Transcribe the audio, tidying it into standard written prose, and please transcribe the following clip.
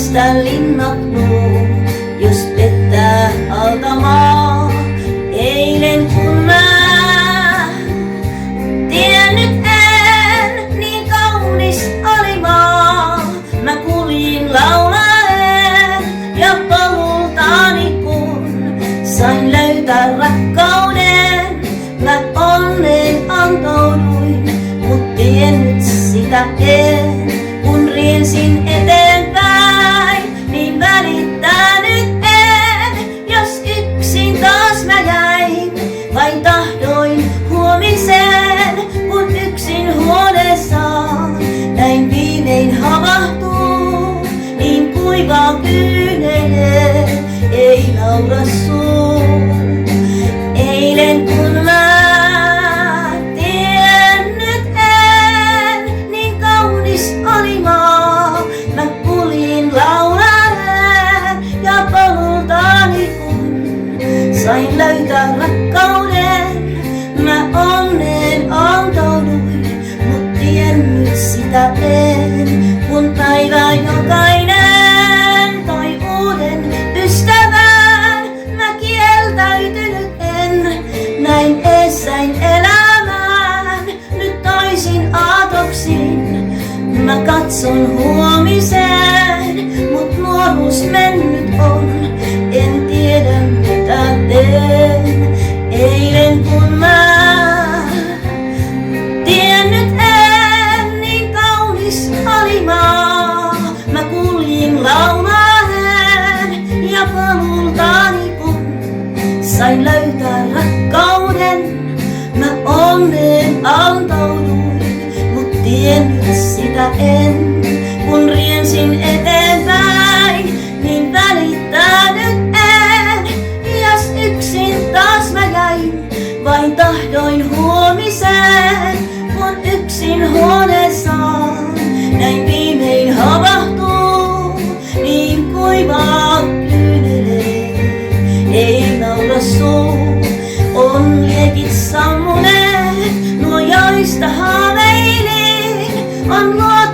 mistä linnat nuo, jos pettää alta maa. Eilen kun mä tiennyt en, niin kaunis oli maa. Mä kuljin laulaen ja polultani kun sain löytää rakkauden. Mä onnen antauduin, mut tiennyt sitä en. Kun riensin eteenpäin, niin välittänyt en. Jos yksin taas mä jäin, vain tahdoin huomisen. Kun yksin huoneessaan näin viimein havahtuu, niin kuivaa kyynele ei naura suu. Eilen kun mä tiennyt en, niin kaunis oli maa. Mä kuljin laulaen ja polultani kun sain löytää rakkauden. Mä onneen antauduin, mut tiennyt sitä en. Kun päivä jokainen toi uuden ystävän, mä kieltäytynyt en. Näin eessäin elämään, nyt toisin aatoksin. Mä katson huomiseen, mut nuoruus mennyt on. En tiedä mitä teen. Eilen kun mä tiennyt en, niin kaunis oli maa. Mä kuljin laulaen ja polultani kun sain löytää rakkauden. Mä onneen antauduin, mut tiennyt sitä en. Kun riensin eteenpäin, niin välittänyt en. Jos yksin taas mä jäin, vain tahdoin huomiseen. Kun yksin huoneessaan näin viimein havahtuu, niin kuivaa kyynele ei naura suu. On liekit sammuneet, nuo joista haaveilin, on luotu